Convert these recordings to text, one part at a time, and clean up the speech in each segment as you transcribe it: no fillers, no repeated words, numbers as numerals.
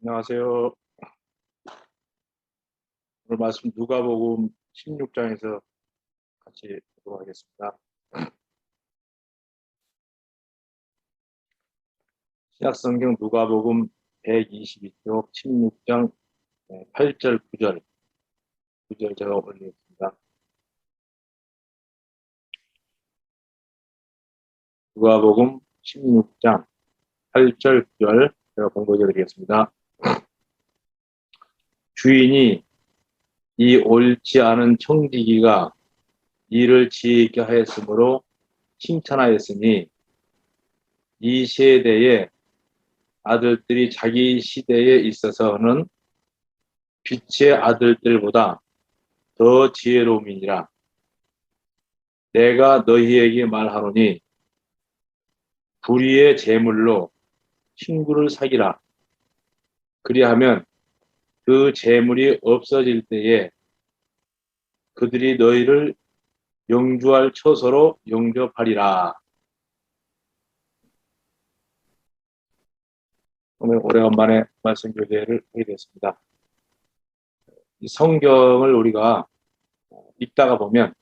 안녕하세요. 오늘 말씀 누가복음 16장에서 같이 보도록 하겠습니다. 신약성경 누가복음 122쪽 16장 8절 9절 제가 올리겠습니다. 누가복음 16장 8절 9절 제가 공부해 드리겠습니다. 주인이 이 옳지 않은 청지기가 이를 지게 하였으므로 칭찬하였으니 이 세대의 아들들이 자기 시대에 있어서는 빛의 아들들보다 더 지혜로움이니라. 내가 너희에게 말하노니 불의의 재물로 친구를 사귀라. 그리하면 그 재물이 없어질 때에 그들이 너희를 영주할 처소로 영접하리라. 오늘 오래간만에 말씀 교제를 하게 됐습니다. 이 성경을 우리가 읽다가 보면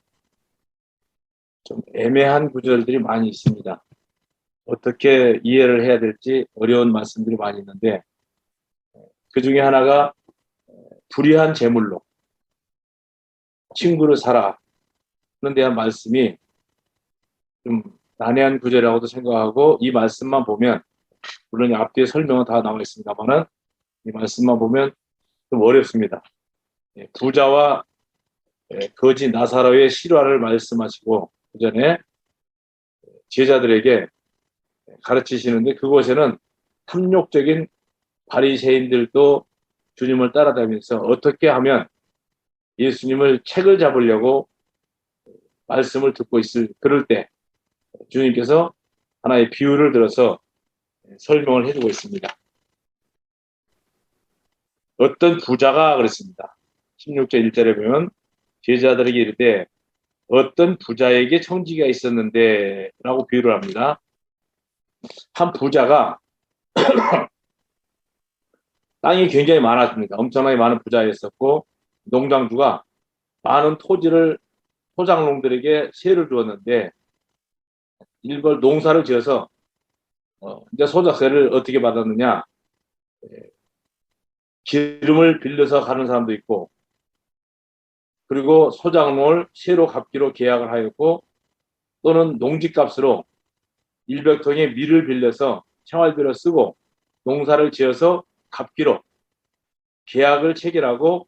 좀 애매한 구절들이 많이 있습니다. 어떻게 이해를 해야 될지 어려운 말씀들이 많이 있는데 그 중에 하나가 불의한 재물로 친구를 사라 는 대한 말씀이 좀 난해한 구절이라고도 생각하고 이 말씀만 보면 물론 앞뒤에 설명은 다 나와 있습니다만은 이 말씀만 보면 좀 어렵습니다. 부자와 거지 나사로의 실화를 말씀하시고 그 전에 제자들에게 가르치시는데 그곳에는 탐욕적인 바리새인들도 주님을 따라다니면서 어떻게 하면 예수님을 책을 잡으려고 말씀을 듣고 있을 그럴 때 주님께서 하나의 비유를 들어서 설명을 해주고 있습니다. 어떤 부자가 그랬습니다. 16절 1절에 보면 제자들에게 이르되 어떤 부자에게 청지기가 있었는데 라고 비유를 합니다. 한 부자가 땅이 굉장히 많았습니다. 엄청나게 많은 부자였었고 농장주가 많은 토지를 토장농들에게 세를 주었는데 이걸 농사를 지어서 이제 소작세를 어떻게 받았느냐, 기름을 빌려서 가는 사람도 있고 그리고 소작농을 세로 갚기로 계약을 하였고 또는 농지값으로 100통의 밀을 빌려서 생활비로 쓰고 농사를 지어서 갚기로 계약을 체결하고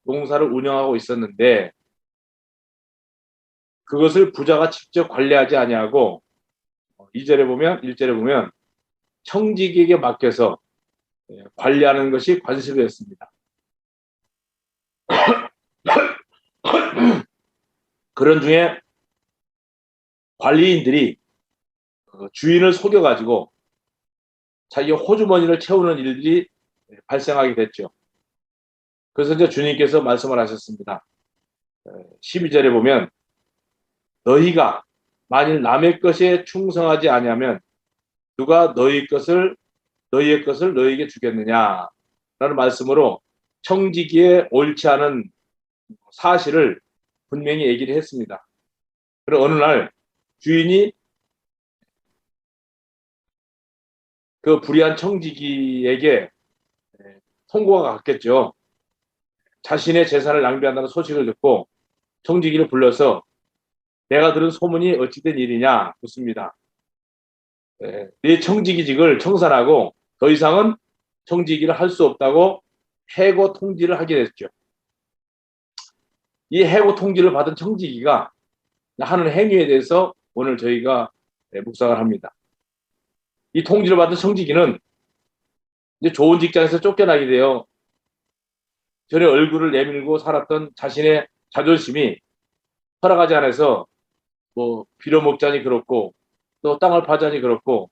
농사를 운영하고 있었는데 그것을 부자가 직접 관리하지 아니하고 2절에 보면 1절에 보면 청지기에게 맡겨서 관리하는 것이 관습이었습니다. 그런 중에 관리인들이 주인을 속여가지고 자기 호주머니를 채우는 일들이 발생하게 됐죠. 그래서 이제 주님께서 말씀을 하셨습니다. 12절에 보면 너희가 만일 남의 것에 충성하지 아니하면 누가 너희의 것을 너희에게 주겠느냐 라는 말씀으로 청지기에 옳지 않은 사실을 분명히 얘기를 했습니다. 그리고 어느 날 주인이 그 불의한 청지기에게 통고가 갔겠죠. 자신의 재산을 낭비한다는 소식을 듣고 청지기를 불러서 내가 들은 소문이 어찌된 일이냐 묻습니다. 네 청지기직을 청산하고 더 이상은 청지기를 할 수 없다고 해고 통지를 하게 됐죠. 이 해고 통지를 받은 청지기가 하는 행위에 대해서 오늘 저희가 묵상을 합니다. 이 통지를 받은 청지기는 이제 좋은 직장에서 쫓겨나게 되어 전에 얼굴을 내밀고 살았던 자신의 자존심이 허락하지 않아서 뭐 빌어먹자니 그렇고 또 땅을 파자니 그렇고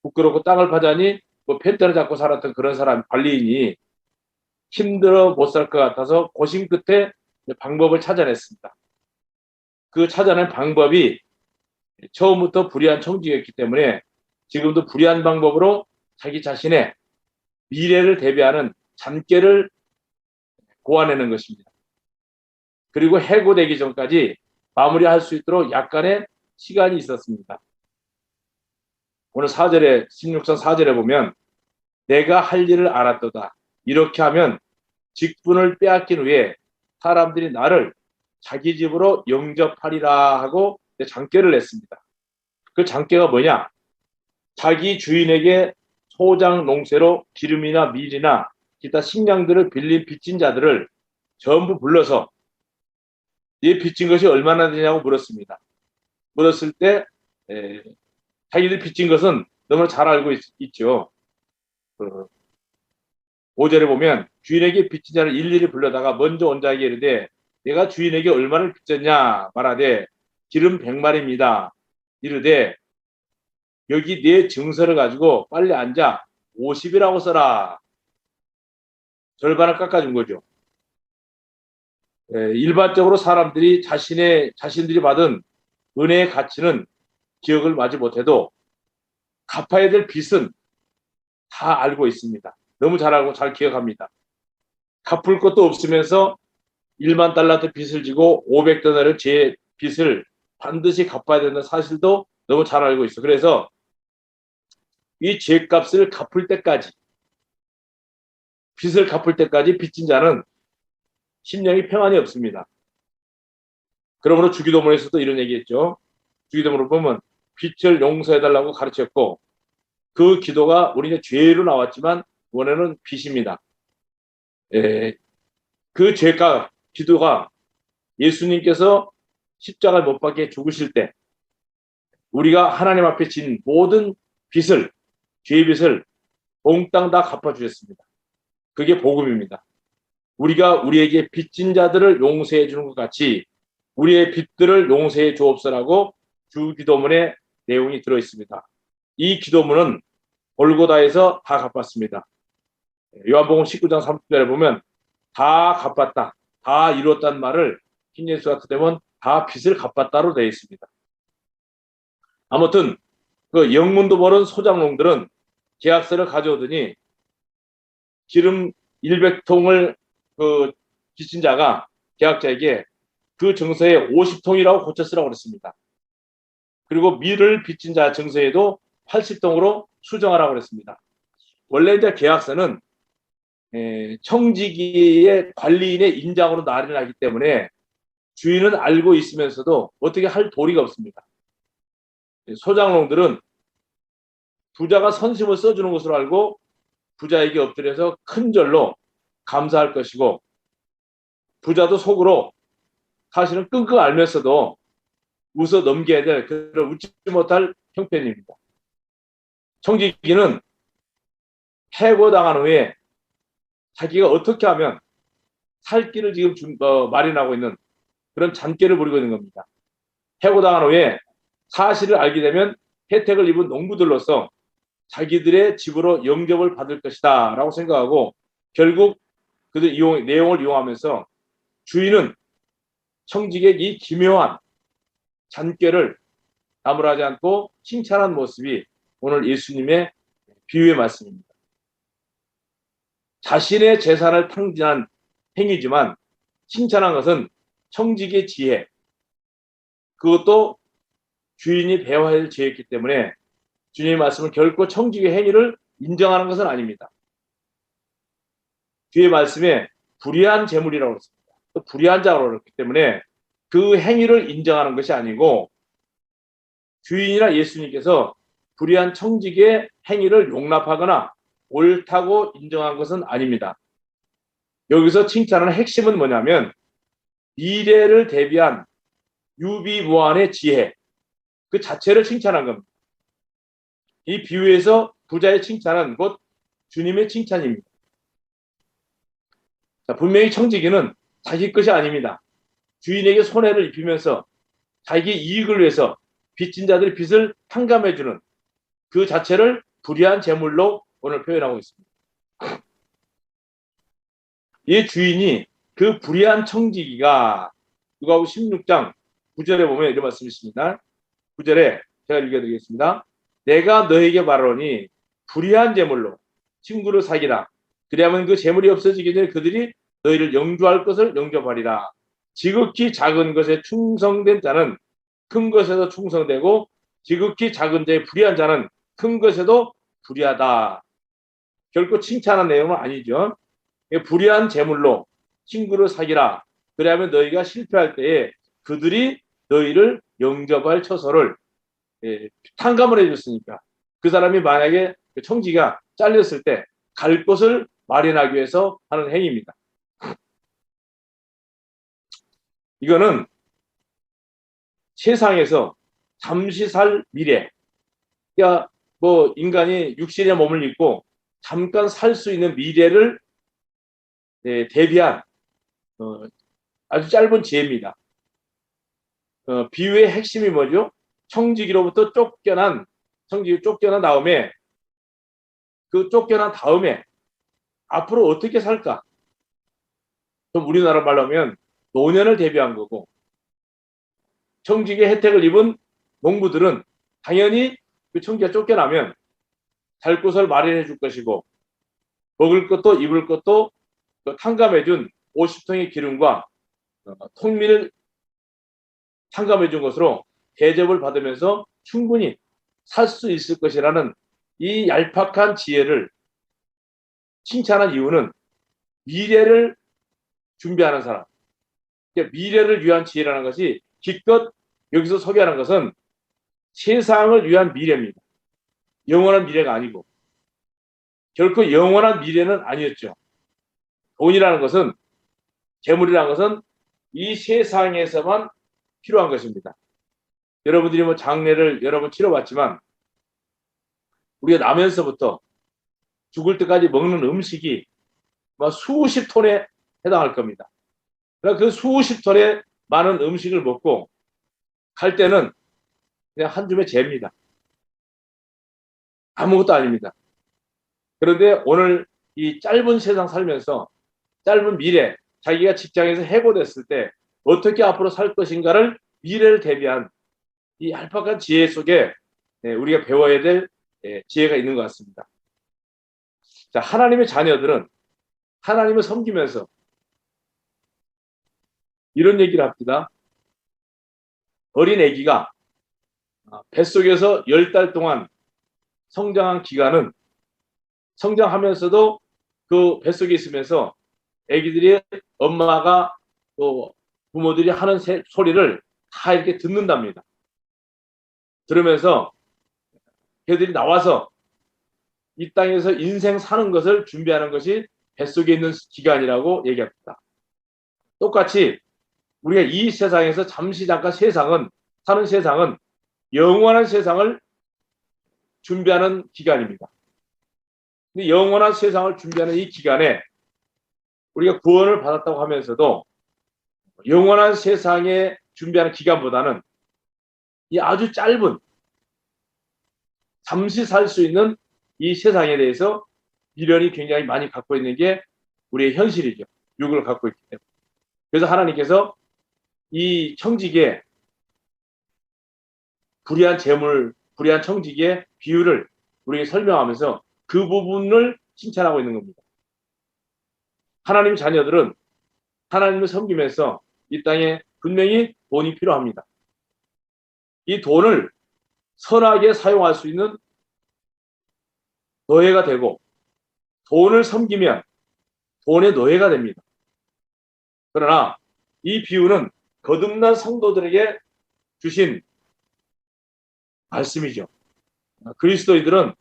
부끄럽고 땅을 파자니 뭐 펜터를 잡고 살았던 그런 사람 관리인이 힘들어 못 살 것 같아서 고심 끝에 방법을 찾아냈습니다. 그 찾아낸 방법이 처음부터 불의한 청지기였기 때문에 지금도 불의한 방법으로 자기 자신의 미래를 대비하는 잔꾀를 고안해낸 것입니다. 그리고 해고되기 전까지 마무리할 수 있도록 약간의 시간이 있었습니다. 오늘 4절에 16장 4절에 보면 내가 할 일을 알았도다. 이렇게 하면 직분을 빼앗긴 후에 사람들이 나를 자기 집으로 영접하리라 하고 장께를 냈습니다. 그 장께가 뭐냐? 자기 주인에게 소장 농세로 기름이나 밀이나 기타 식량들을 빌린 빚진 자들을 전부 불러서 이 빚진 것이 얼마나 되냐고 물었습니다. 물었을 때 자기들 빚진 것은 너무나 잘 알고 있죠. 5절에 보면 주인에게 빚진 자를 일일이 불러다가 먼저 온 자에게 이르되 내가 주인에게 얼마를 빚졌냐 말하되 기름 100마리입니다. 이르되 여기 네 증서를 가지고 빨리 앉아 50이라고 써라. 절반을 깎아준 거죠. 일반적으로 사람들이 자신들이 받은 은혜의 가치는 기억을 하지 못해도 갚아야 될 빚은 다 알고 있습니다. 너무 잘 알고 잘 기억합니다. 갚을 것도 없으면서 1만 달러트 빚을 지고 500달러를 제 빚을 반드시 갚아야 되는 사실도 너무 잘 알고 있어. 그래서 이 죄값을 갚을 때까지, 빚을 갚을 때까지 빚진 자는 심령이 평안이 없습니다. 그러므로 주기도문에서도 이런 얘기했죠. 주기도문을 보면 빚을 용서해달라고 가르쳤고 그 기도가 우리의 죄로 나왔지만 원래는 빚입니다. 그 죄가 기도가 예수님께서 십자가를 못 박게 죽으실 때 우리가 하나님 앞에 진 모든 빚을, 죄의 빚을 몽땅 다 갚아주셨습니다. 그게 복음입니다. 우리가 우리에게 빚진 자들을 용서해 주는 것 같이 우리의 빚들을 용서해 주옵소라고 주기도문의 내용이 들어있습니다. 이 기도문은 골고다에서 다 갚았습니다. 요한복음 19장 30절에 보면 다 갚았다, 다 이루었다는 말을 킹예수 같은 데면 다 빚을 갚았다로 되어 있습니다. 아무튼 그 영문도 모르는 소장농들은 계약서를 가져오더니 기름 100통을 그 빚진 자가 계약자에게 그 증서에 50통이라고 고쳐 쓰라고 그랬습니다. 그리고 밀을 빚진 자 증서에도 80통으로 수정하라고 그랬습니다. 원래 이제 계약서는 청지기의 관리인의 인장으로 나열하기 때문에 주인은 알고 있으면서도 어떻게 할 도리가 없습니다. 소장농들은 부자가 선심을 써주는 것으로 알고 부자에게 엎드려서 큰 절로 감사할 것이고 부자도 속으로 사실은 끙끙 앓면서도 웃어 넘겨야 될 그런 웃지 못할 형편입니다. 청지기는 해고당한 후에 자기가 어떻게 하면 살 길을 지금 마련하고 있는 그런 잔꾀를 부리고 있는 겁니다. 해고당한 후에 사실을 알게 되면 혜택을 입은 농부들로서 자기들의 집으로 영접을 받을 것이다 라고 생각하고 결국 그들 내용을 이용하면서 주인은 청지기의 이 기묘한 잔꾀를 나무라지 않고 칭찬한 모습이 오늘 예수님의 비유의 말씀입니다. 자신의 재산을 탕진한 행위지만 칭찬한 것은 청지기의 지혜, 그것도 주인이 배워야 할 지혜였기 때문에 주님의 말씀은 결코 청지기의 행위를 인정하는 것은 아닙니다. 뒤의 말씀에 불의한 재물이라고 했습니다. 또 불의한 자라고 그랬기 때문에 그 행위를 인정하는 것이 아니고 주인이나 예수님께서 불의한 청지기의 행위를 용납하거나 옳다고 인정한 것은 아닙니다. 여기서 칭찬하는 핵심은 뭐냐면 미래를 대비한 유비무한의 지혜, 그 자체를 칭찬한 겁니다. 이 비유에서 부자의 칭찬은 곧 주님의 칭찬입니다. 자, 분명히 청지기는 자기 것이 아닙니다. 주인에게 손해를 입히면서 자기 이익을 위해서 빚진 자들의 빚을 탕감해주는 그 자체를 불의한 재물로 오늘 표현하고 있습니다. 이 주인이 그 불의한 청지기가 누가복음 16장 9절에 보면 이런 말씀이 있습니다. 9절에 제가 읽어드리겠습니다. 내가 너에게 말하노니 불의한 재물로 친구를 사귀라. 그리하면 그 재물이 없어지기 전에 그들이 너희를 영주할 것을 영접하리라. 지극히 작은 것에 충성된 자는 큰 것에도 충성되고 지극히 작은 자에 불의한 자는 큰 것에도 불의하다. 결코 칭찬한 내용은 아니죠. 불의한 재물로 친구를 사귀라. 그리하면 너희가 실패할 때에 그들이 너희를 영접할 처소를 탕감을 해줬으니까 그 사람이 만약에 청지가 잘렸을 때 갈 곳을 마련하기 위해서 하는 행위입니다. 이거는 세상에서 잠시 살 미래, 그러니까 뭐 인간이 육신의 몸을 입고 잠깐 살 수 있는 미래를 대비한 아주 짧은 지혜입니다. 비유의 핵심이 뭐죠? 청지기로부터 청지기 쫓겨난 다음에 그 쫓겨난 다음에 앞으로 어떻게 살까? 좀 우리나라 말로 하면 노년을 대비한 거고, 청지기의 혜택을 입은 농부들은 당연히 그 청지기가 쫓겨나면 잘 곳을 마련해 줄 것이고 먹을 것도 입을 것도 탕감해 준 50통의 기름과 통밀을 탕감해 준 것으로 대접을 받으면서 충분히 살 수 있을 것이라는 이 얄팍한 지혜를 칭찬한 이유는 미래를 준비하는 사람, 미래를 위한 지혜라는 것이 기껏 여기서 소개하는 것은 세상을 위한 미래입니다. 영원한 미래가 아니고 결코 영원한 미래는 아니었죠. 돈이라는 것은, 재물이라는 것은 이 세상에서만 필요한 것입니다. 여러분들이 뭐 장례를 여러 번 치러봤지만 우리가 나면서부터 죽을 때까지 먹는 음식이 수십 톤에 해당할 겁니다. 그러니까 그 수십 톤의 많은 음식을 먹고 갈 때는 그냥 한 줌의 재입니다. 아무것도 아닙니다. 그런데 오늘 이 짧은 세상 살면서 짧은 미래, 자기가 직장에서 해고됐을 때 어떻게 앞으로 살 것인가를 미래를 대비한 이 얄팍한 지혜 속에 우리가 배워야 될 지혜가 있는 것 같습니다. 자, 하나님의 자녀들은 하나님을 섬기면서 이런 얘기를 합니다. 어린 아기가 뱃속에서 10달 동안 성장한 기간은 성장하면서도 그 뱃속에 있으면서 아기들이 엄마가 또 부모들이 하는 소리를 다 이렇게 듣는답니다. 들으면서 걔들이 나와서 이 땅에서 인생 사는 것을 준비하는 것이 뱃속에 있는 기간이라고 얘기합니다. 똑같이 우리가 이 세상에서 잠시 잠깐 사는 세상은 영원한 세상을 준비하는 기간입니다. 근데 영원한 세상을 준비하는 이 기간에 우리가 구원을 받았다고 하면서도 영원한 세상에 준비하는 기간보다는 이 아주 짧은 잠시 살 수 있는 이 세상에 대해서 미련이 굉장히 많이 갖고 있는 게 우리의 현실이죠. 육을 갖고 있기 때문에. 그래서 하나님께서 이 청지기의 불의한 재물, 불의한 청지기의 비유를 우리에게 설명하면서 그 부분을 칭찬하고 있는 겁니다. 하나님 자녀들은 하나님을 섬기면서 이 땅에 분명히 돈이 필요합니다. 이 돈을 선하게 사용할 수 있는 노예가 되고 돈을 섬기면 돈의 노예가 됩니다. 그러나 이 비유는 거듭난 성도들에게 주신 말씀이죠. 그리스도인들은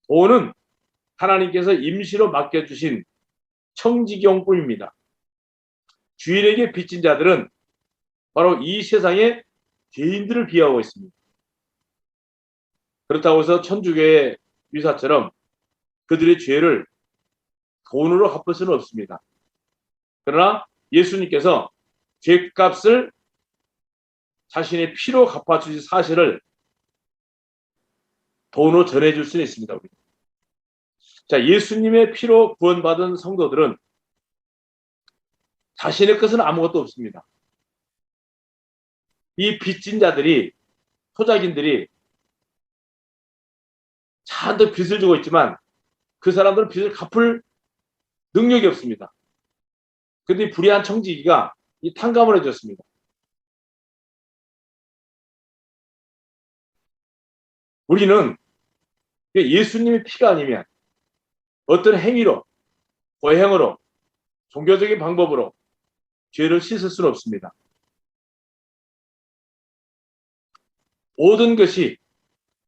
돈은 하나님께서 임시로 맡겨주신 청지기용품입니다. 주인에게 빚진 자들은 바로 이 세상의 죄인들을 비하하고 있습니다. 그렇다고 해서 천주교의 유사처럼 그들의 죄를 돈으로 갚을 수는 없습니다. 그러나 예수님께서 죄값을 자신의 피로 갚아주신 사실을 돈으로 전해줄 수는 있습니다. 우리. 자, 예수님의 피로 구원받은 성도들은 자신의 것은 아무것도 없습니다. 이 빚진 자들이, 토작인들이 잔뜩 빚을 주고 있지만 그 사람들은 빚을 갚을 능력이 없습니다. 근데 이 불의한 청지기가 이 탕감을 해줬습니다. 우리는 예수님의 피가 아니면 어떤 행위로, 고행으로, 종교적인 방법으로 죄를 씻을 수는 없습니다. 모든 것이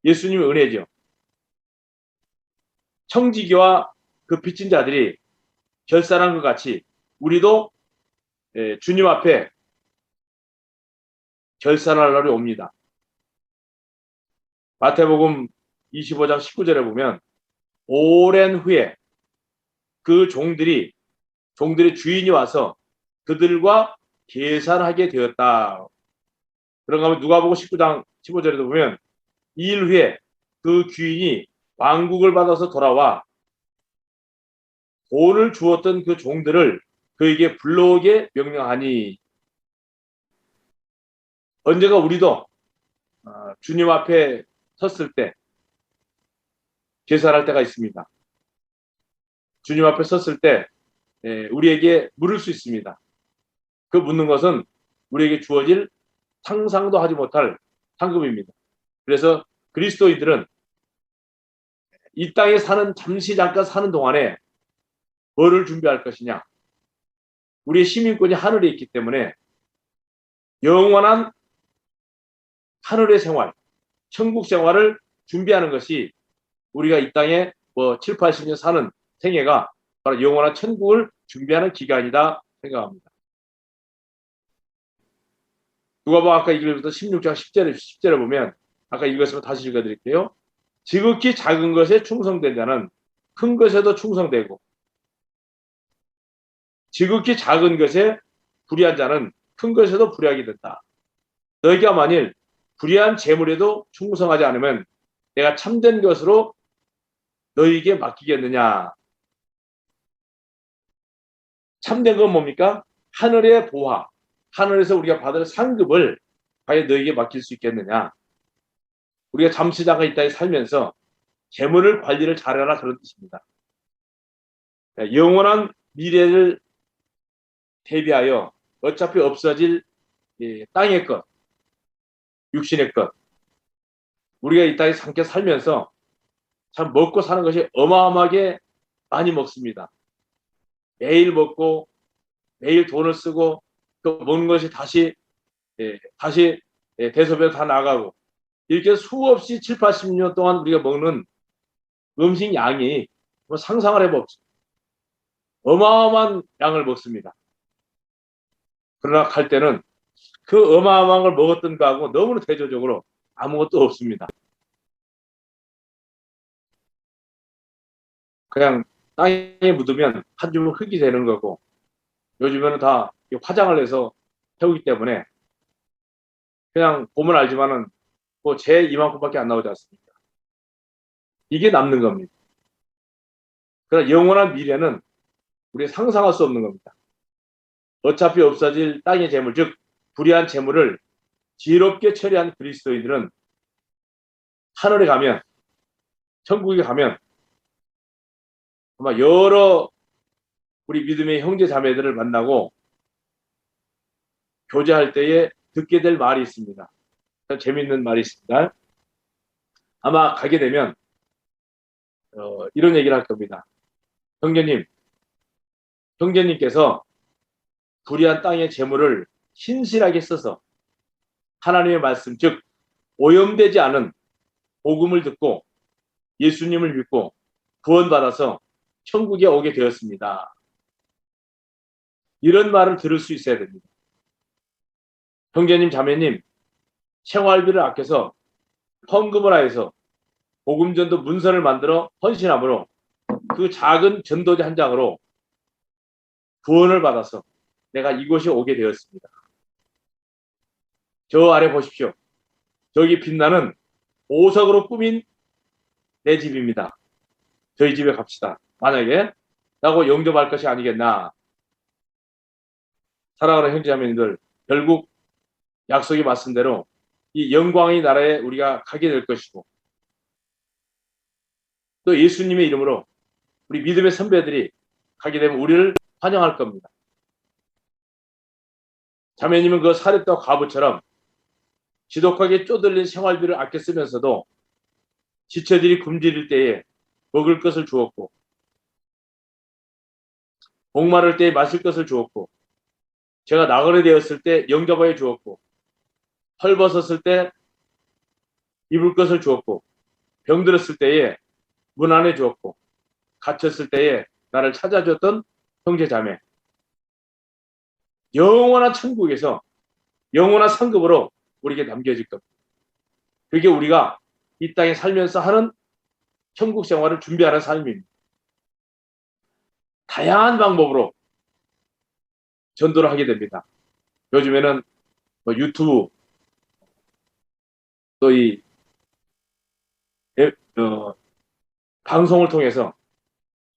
예수님의 은혜죠. 청지기와 그 빚진 자들이 결산한 것 같이 우리도 주님 앞에 결산할 날이 옵니다. 마태복음 25장 19절에 보면 오랜 후에 그 종들의 주인이 와서 그들과 계산하게 되었다. 그런가 하면 누가복음 19장 15절에도 보면 2일 후에 그 귀인이 왕국을 받아서 돌아와 돈을 주었던 그 종들을 그에게 불러오게 명령하니. 언제가 우리도 주님 앞에 섰을 때 계산할 때가 있습니다. 주님 앞에 섰을 때 우리에게 물을 수 있습니다. 그 묻는 것은 우리에게 주어질 상상도 하지 못할 상급입니다. 그래서 그리스도인들은 이 땅에 잠시 잠깐 사는 동안에 뭐를 준비할 것이냐. 우리의 시민권이 하늘에 있기 때문에 영원한 하늘의 생활, 천국 생활을 준비하는 것이 우리가 이 땅에 7, 80년 사는 생애가 바로 영원한 천국을 준비하는 기간이다 생각합니다. 누가복음 아까 읽었던 16장 10절에 보면 아까 읽었으면 다시 읽어드릴게요. 지극히 작은 것에 충성된 자는 큰 것에도 충성되고 지극히 작은 것에 불의한 자는 큰 것에도 불의하게 된다. 너희가 만일 불의한 재물에도 충성하지 않으면 내가 참된 것으로 너희에게 맡기겠느냐. 참된 건 뭡니까? 하늘의 보화, 하늘에서 우리가 받을 상급을 과연 너희에게 맡길 수 있겠느냐. 우리가 잠시 잠깐 이 땅에 살면서 재물을 관리를 잘해라 그런 뜻입니다. 영원한 미래를 대비하여 어차피 없어질 땅의 것, 육신의 것, 우리가 이 땅에 함께 살면서 참 먹고 사는 것이 어마어마하게 많이 먹습니다. 매일 먹고 매일 돈을 쓰고 또 먹는 것이 다시 대소변 다 나가고 이렇게 수없이 7, 80년 동안 우리가 먹는 음식 양이 상상을 해보면 어마어마한 양을 먹습니다. 그러나 갈 때는 그 어마어마한 걸 먹었던 거하고 너무나 대조적으로 아무것도 없습니다. 그냥 땅에 묻으면 한 주먹 흙이 되는 거고 요즘에는 다 화장을 해서 태우기 때문에 그냥 보면 알지만은 제 이만큼밖에 안 나오지 않습니까? 이게 남는 겁니다. 그러나 영원한 미래는 우리가 상상할 수 없는 겁니다. 어차피 없어질 땅의 재물, 즉 불의한 재물을 지혜롭게 처리한 그리스도인들은 하늘에 가면, 천국에 가면 아마 여러 우리 믿음의 형제 자매들을 만나고 교제할 때에 듣게 될 말이 있습니다. 재미있는 말이 있습니다. 아마 가게 되면 이런 얘기를 할 겁니다. 형제님께서 불의한 땅의 재물을 신실하게 써서 하나님의 말씀, 즉 오염되지 않은 복음을 듣고 예수님을 믿고 구원받아서 천국에 오게 되었습니다. 이런 말을 들을 수 있어야 됩니다. 형제님, 자매님, 생활비를 아껴서 헌금을 하여서 복음전도 문서를 만들어 헌신함으로 그 작은 전도지 한 장으로 구원을 받아서 내가 이곳에 오게 되었습니다. 저 아래 보십시오. 저기 빛나는 보석으로 꾸민 내 집입니다. 저희 집에 갑시다. 만약에 라고 영접할 것이 아니겠나. 사랑하는 형제자매님들, 결국 약속이 맞은 대로 이 영광의 나라에 우리가 가게 될 것이고 또 예수님의 이름으로 우리 믿음의 선배들이 가게 되면 우리를 환영할 겁니다. 자매님은 그 사렙과 과부처럼 지독하게 쪼들린 생활비를 아껴 쓰면서도 지체들이 굶주릴 때에 먹을 것을 주었고, 목마를 때에 마실 것을 주었고, 제가 나그네 되었을 때 영접하여 주었고, 헐벗었을 때 입을 것을 주었고, 병들었을 때에 문 안에 주었고, 갇혔을 때에 나를 찾아줬던 형제 자매. 영원한 천국에서 영원한 상급으로 우리에게 남겨질 겁니다. 그게 우리가 이 땅에 살면서 하는 천국 생활을 준비하는 삶입니다. 다양한 방법으로 전도를 하게 됩니다. 요즘에는 뭐 유튜브 또 이 방송을 통해서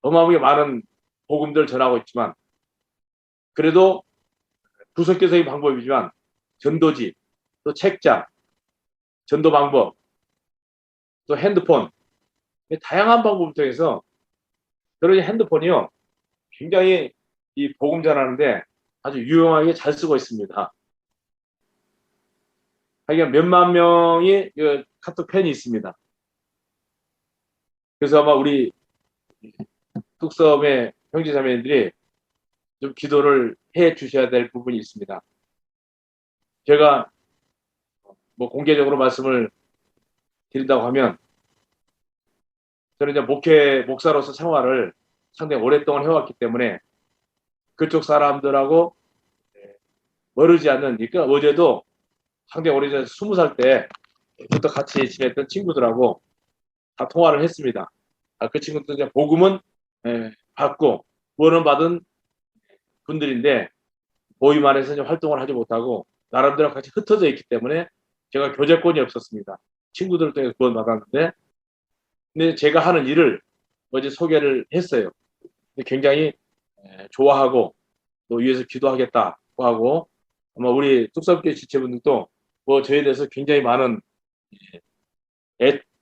어마어마하게 많은 복음들을 전하고 있지만, 그래도 구석구석의 방법이지만 전도지, 또 책자, 전도 방법, 또 핸드폰, 다양한 방법을 통해서 그런 핸드폰이요 굉장히 이 복음 전하는데 아주 유용하게 잘 쓰고 있습니다. 하여간 몇만 명이 그 카톡 팬이 있습니다. 그래서 아마 우리 뚝섬의 형제자매님들이 좀 기도를 해 주셔야 될 부분이 있습니다. 제가 뭐 공개적으로 말씀을 드린다고 하면, 저는 이제 목사로서 생활을 상당히 오랫동안 해왔기 때문에 그쪽 사람들하고 멀지 않는, 그러니까 어제도 상당히 오래전 20살 때부터 같이 지냈던 친구들하고 다 통화를 했습니다. 그 친구들 이제 복음은 받고 구원은 받은 분들인데 모임 안에서 이제 활동을 하지 못하고 나름대로 같이 흩어져 있기 때문에 제가 교제권이 없었습니다. 친구들을 통해서 구원 받았는데, 근데 제가 하는 일을 어제 소개를 했어요. 굉장히 좋아하고 또 위해서 기도하겠다고 하고, 아마 우리 뚝섬교회 지체분들도 뭐 저에 대해서 굉장히 많은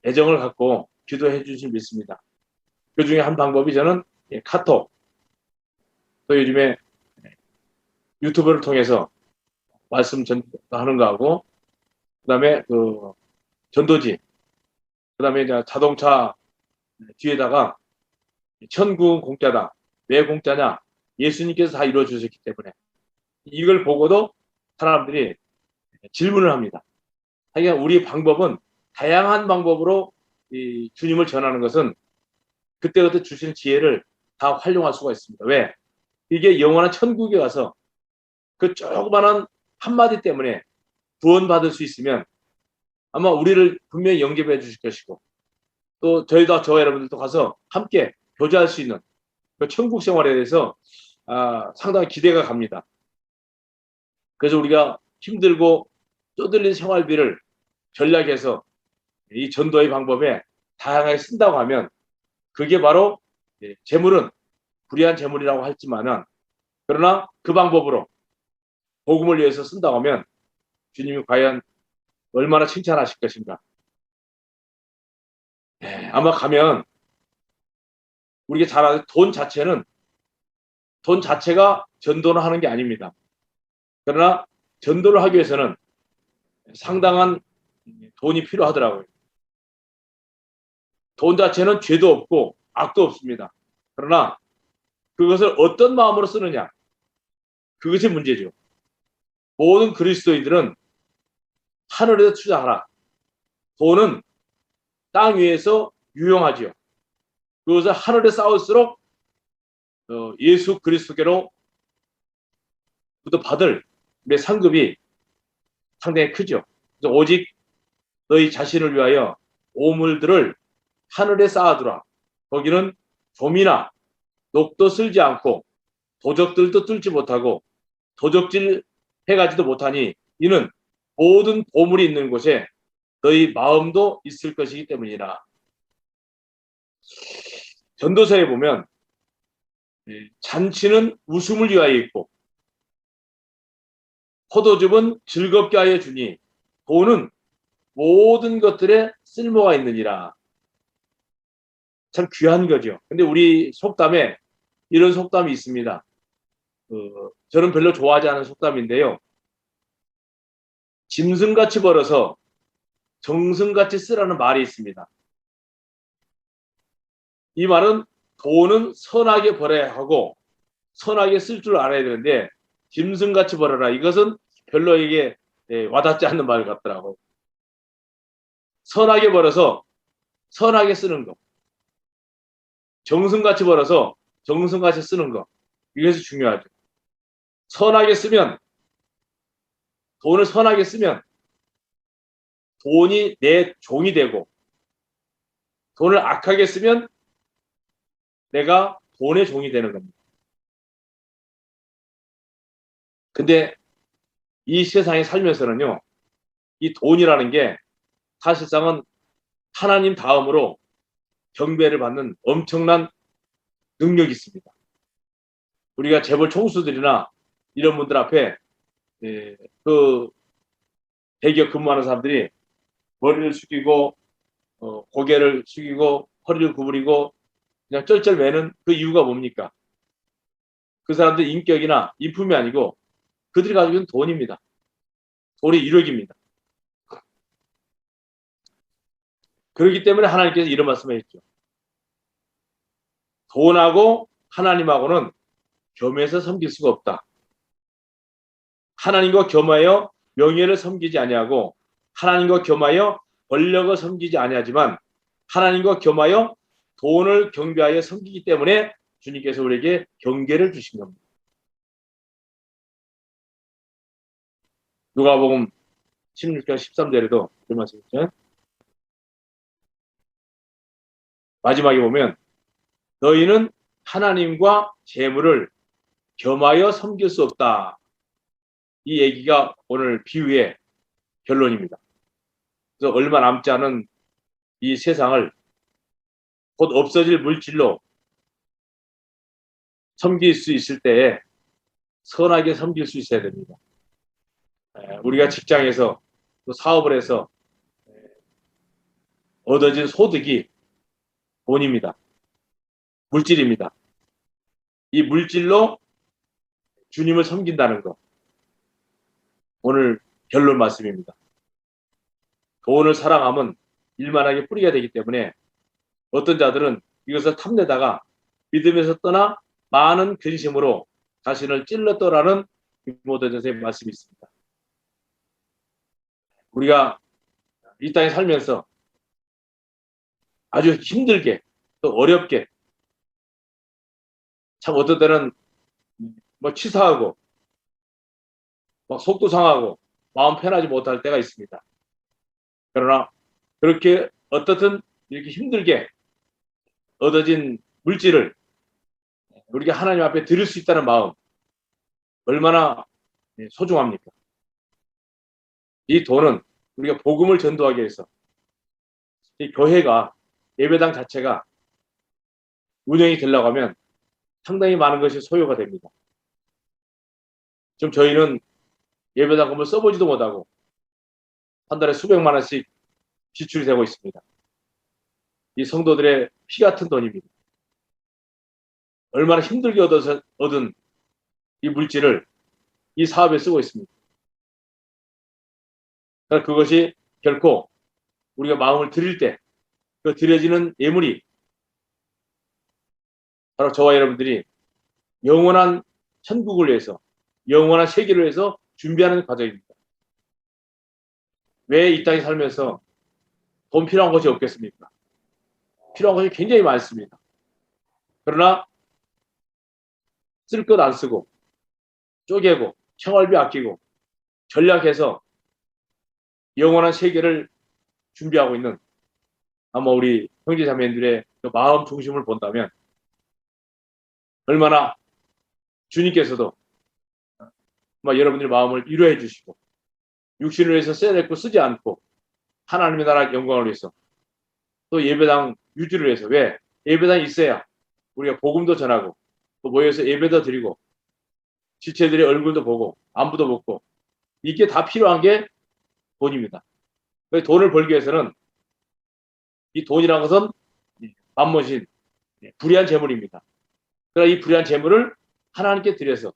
애정을 갖고 기도해 주실 믿습니다. 그 중에 한 방법이 저는 카톡, 또 요즘에 유튜브를 통해서 말씀 전하는 거하고, 그다음에 그 전도지, 그다음에 이제 자동차 뒤에다가 천국은 공짜다. 왜 공짜냐? 예수님께서 다 이루어 주셨기 때문에. 이걸 보고도 사람들이 질문을 합니다. 하여간 우리 방법은 다양한 방법으로 이 주님을 전하는 것은 그때그때 주시는 지혜를 다 활용할 수가 있습니다. 왜? 이게 영원한 천국에 가서 그 조그마한 한마디 때문에 구원받을 수 있으면 아마 우리를 분명히 영접해 주실 것이고, 또 저희도 저 여러분들도 가서 함께 교제할 수 있는 그 천국 생활에 대해서 상당히 기대가 갑니다. 그래서 우리가 힘들고 쪼들린 생활비를 전략해서 이 전도의 방법에 다양하게 쓴다고 하면, 그게 바로 재물은 불의한 재물이라고 했지만은, 그러나 그 방법으로 복음을 위해서 쓴다고 하면 주님이 과연 얼마나 칭찬하실 것인가. 아마 가면 우리가 잘 아는 돈 자체가 전도를 하는 게 아닙니다. 그러나 전도를 하기 위해서는 상당한 돈이 필요하더라고요. 돈 자체는 죄도 없고 악도 없습니다. 그러나 그것을 어떤 마음으로 쓰느냐, 그것이 문제죠. 모든 그리스도인들은 하늘에서 투자하라. 돈은 땅 위에서 유용하지요. 그것을 하늘에 쌓을수록 예수 그리스도께로 부터 받을 내 상급이 상당히 크죠. 그래서 오직 너희 자신을 위하여 오물들을 하늘에 쌓아두라. 거기는 좀이나 녹도 쓸지 않고 도적들도 뚫지 못하고 도적질 해가지도 못하니, 이는 모든 보물이 있는 곳에 너희 마음도 있을 것이기 때문이라. 전도서에 보면 잔치는 웃음을 위하여 있고 포도즙은 즐겁게 하여 주니 돈은 모든 것들에 쓸모가 있느니라. 참 귀한 거죠. 근데 우리 속담에 이런 속담이 있습니다. 저는 별로 좋아하지 않은 속담인데요. 짐승같이 벌어서 정승같이 쓰라는 말이 있습니다. 이 말은 돈은 선하게 벌어야 하고 선하게 쓸 줄 알아야 되는데 짐승같이 벌어라. 이것은 별로 이게 와닿지 않는 말 같더라고요. 선하게 벌어서 선하게 쓰는 거. 정승같이 벌어서 정승같이 쓰는 거. 이것이 중요하죠. 선하게 쓰면 돈을 선하게 쓰면 돈이 내 종이 되고 돈을 악하게 쓰면 내가 돈의 종이 되는 겁니다. 근데 이 세상에 살면서는요, 이 돈이라는 게 사실상은 하나님 다음으로 경배를 받는 엄청난 능력이 있습니다. 우리가 재벌 총수들이나 이런 분들 앞에 그 대기업 근무하는 사람들이 머리를 숙이고 고개를 숙이고 허리를 구부리고 그냥 쩔쩔매는 그 이유가 뭡니까? 그 사람들 인격이나 인품이 아니고 그들이 가지고 있는 돈입니다. 돈이 1억입니다. 그렇기 때문에 하나님께서 이런 말씀을 했죠. 돈하고 하나님하고는 겸해서 섬길 수가 없다. 하나님과 겸하여 명예를 섬기지 아니하고 하나님과 겸하여 권력을 섬기지 아니하지만 하나님과 겸하여 돈을 경배하여 섬기기 때문에 주님께서 우리에게 경계를 주신 겁니다. 누가복음 16장 13절에도 그 말씀 있죠. 마지막에 보면 너희는 하나님과 재물을 겸하여 섬길 수 없다. 이 얘기가 오늘 비유의 결론입니다. 그래서 얼마 남지 않은 이 세상을 곧 없어질 물질로 섬길 수 있을 때에 선하게 섬길 수 있어야 됩니다. 우리가 직장에서 또 사업을 해서 얻어진 소득이 돈입니다. 물질입니다. 이 물질로 주님을 섬긴다는 것. 오늘 결론 말씀입니다. 돈을 사랑하면 일만하게 뿌리가 되기 때문에 어떤 자들은 이것을 탐내다가 믿음에서 떠나 많은 근심으로 자신을 찔렀더라는 디모데 전서의 말씀이 있습니다. 우리가 이 땅에 살면서 아주 힘들게 또 어렵게 참 어떤 때는 뭐 치사하고 막 속도 상하고 마음 편하지 못할 때가 있습니다. 그러나 그렇게 어떻든 이렇게 힘들게 얻어진 물질을 우리가 하나님 앞에 드릴 수 있다는 마음 얼마나 소중합니까? 이 돈은 우리가 복음을 전도하기 위해서 이 교회가 예배당 자체가 운영이 되려고 하면 상당히 많은 것이 소요가 됩니다. 지금 저희는 예배당금을 써보지도 못하고 한 달에 수백만 원씩 지출이 되고 있습니다. 이 성도들의 피 같은 돈입니다. 얼마나 힘들게 얻은 이 물질을 이 사업에 쓰고 있습니다. 그러나 그것이 결코 우리가 마음을 드릴 때 그 드려지는 예물이 바로 저와 여러분들이 영원한 천국을 위해서 영원한 세계를 위해서 준비하는 과정입니다. 왜 이 땅에 살면서 돈 필요한 것이 없겠습니까? 필요한 것이 굉장히 많습니다. 그러나 쓸 것 안 쓰고 쪼개고 생활비 아끼고 전략해서 영원한 세계를 준비하고 있는 아마 우리 형제자매들의 그 마음 중심을 본다면 얼마나 주님께서도 아마 여러분들의 마음을 위로해 주시고 육신을 위해서 써내고 쓰지 않고 하나님의 나라 영광을 위해서 또 예배당 유지를 위해서 왜? 예배당이 있어야 우리가 복음도 전하고 또 모여서 예배도 드리고 지체들의 얼굴도 보고 안부도 묻고 이게 다 필요한 게 돈입니다. 돈을 벌기 위해서는 이 돈이라는 것은 만모신 불의한 재물입니다. 그러나 이 불의한 재물을 하나님께 드려서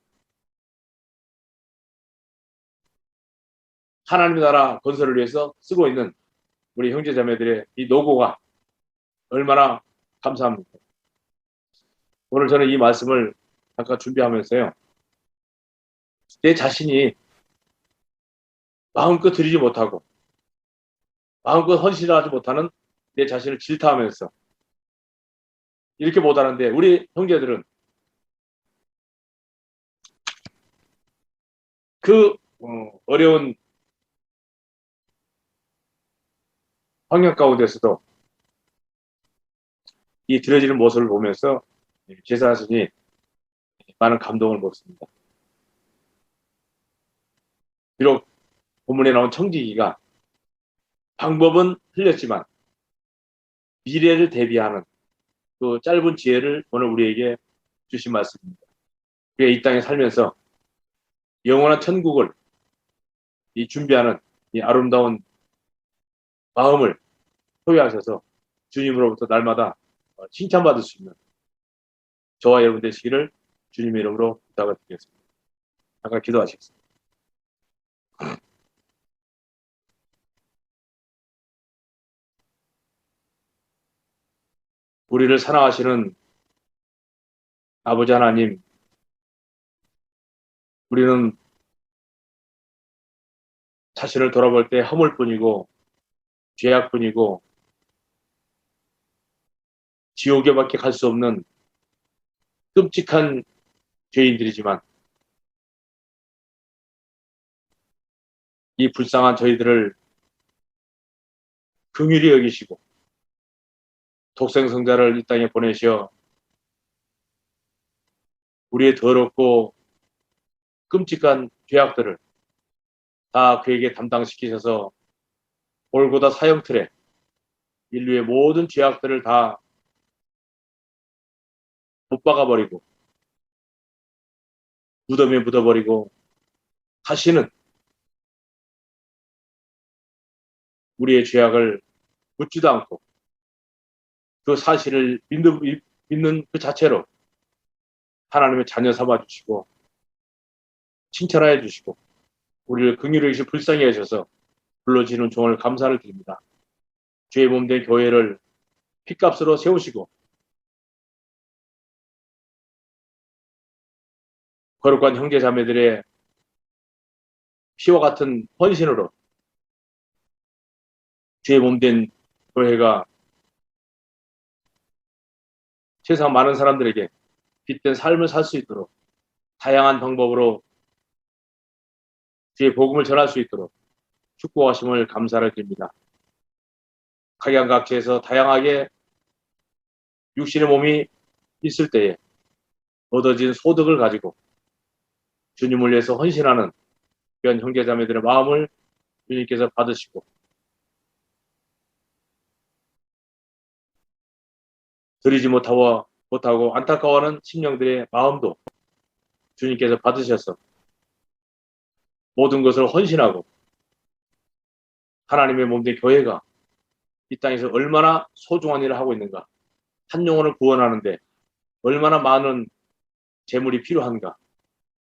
하나님의 나라 건설을 위해서 쓰고 있는 우리 형제자매들의 이 노고가 얼마나 감사합니다. 오늘 저는 이 말씀을 잠깐 준비하면서요. 내 자신이 마음껏 드리지 못하고 마음껏 헌신하지 못하는 내 자신을 질타하면서 이렇게 못하는데 우리 형제들은 그 어려운 환경 가운데서도 이 드려지는 모습을 보면서 제사 스님이 많은 감동을 먹습니다. 비록 본문에 나온 청지기가 방법은 틀렸지만 미래를 대비하는 그 짧은 지혜를 오늘 우리에게 주신 말씀입니다. 우리가 이 땅에 살면서 영원한 천국을 이 준비하는 이 아름다운 마음을 소유하셔서 주님으로부터 날마다 칭찬받을 수 있는 저와 여러분 되시기를 주님의 이름으로 부탁을 드리겠습니다. 잠깐 기도하시겠습니다. 우리를 사랑하시는 아버지 하나님, 우리는 자신을 돌아볼 때 허물뿐이고 죄악뿐이고 지옥에밖에 갈 수 없는 끔찍한 죄인들이지만 이 불쌍한 저희들을 긍휼히 여기시고 독생성자를 이 땅에 보내셔 우리의 더럽고 끔찍한 죄악들을 다 그에게 담당시키셔서 골고다 사형틀에 인류의 모든 죄악들을 다 못 박아버리고 무덤에 묻어버리고 다시는 우리의 죄악을 묻지도 않고 그 사실을 믿는 그 자체로 하나님의 자녀 삼아 주시고 칭찬하여 주시고 우리를 긍휼히 여기시 불쌍히 하셔서 불러지는 종을 감사를 드립니다. 죄의 몸된 교회를 핏값으로 세우시고 거룩한 형제 자매들의 피와 같은 헌신으로 죄의 몸된 교회가 세상 많은 사람들에게 빛된 삶을 살 수 있도록 다양한 방법으로 주의 복음을 전할 수 있도록 축복하심을 감사를 드립니다. 각양각체에서 다양하게 육신의 몸이 있을 때에 얻어진 소득을 가지고 주님을 위해서 헌신하는 그런 형제자매들의 마음을 주님께서 받으시고 드리지 못하고 안타까워하는 심령들의 마음도 주님께서 받으셔서 모든 것을 헌신하고 하나님의 몸된 교회가 이 땅에서 얼마나 소중한 일을 하고 있는가, 한 영혼을 구원하는데 얼마나 많은 재물이 필요한가,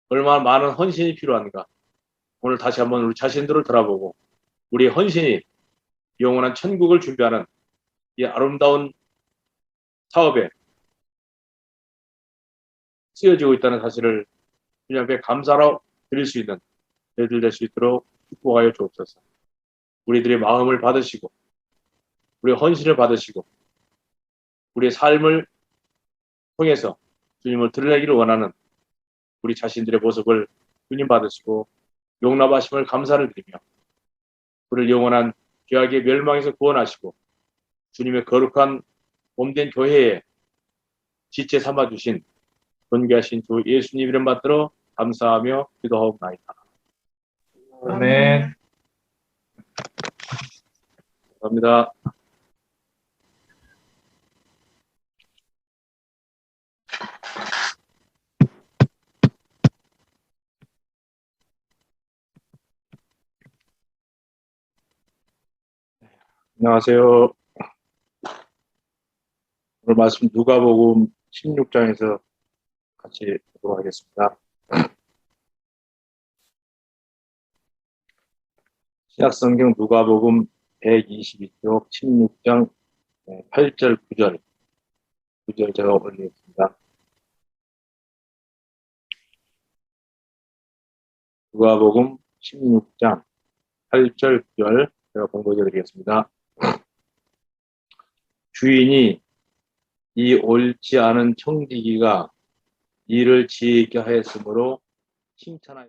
얼마나 많은 헌신이 필요한가, 오늘 다시 한번 우리 자신들을 돌아보고 우리의 헌신이 영원한 천국을 준비하는 이 아름다운 사업에 쓰여지고 있다는 사실을 주님 앞에 감사로 드릴 수 있는 저희들 될 수 있도록 축복하여 주옵소서. 우리들의 마음을 받으시고 우리의 헌신을 받으시고 우리의 삶을 통해서 주님을 드러내기를 원하는 우리 자신들의 모습을 주님 받으시고 용납하심을 감사를 드리며 우리를 영원한 죄악의 멸망에서 구원하시고 주님의 거룩한 몸된 교회에 지체 삼아주신 존귀하신 주 예수님 이름 받들어 감사하며 기도하옵나이다. 아멘. 감사합니다. 안녕하세요. 오늘 말씀 누가복음 16장에서 같이 보도록 하겠습니다. 신약성경 누가복음 122쪽 16장 8절 9절 제가 올리겠습니다. 누가복음 16장 8절 9절 제가 공부해 드리겠습니다. 주인이 이 옳지 않은 청지기가 이를 지혜있게 하였으므로 칭찬하였다.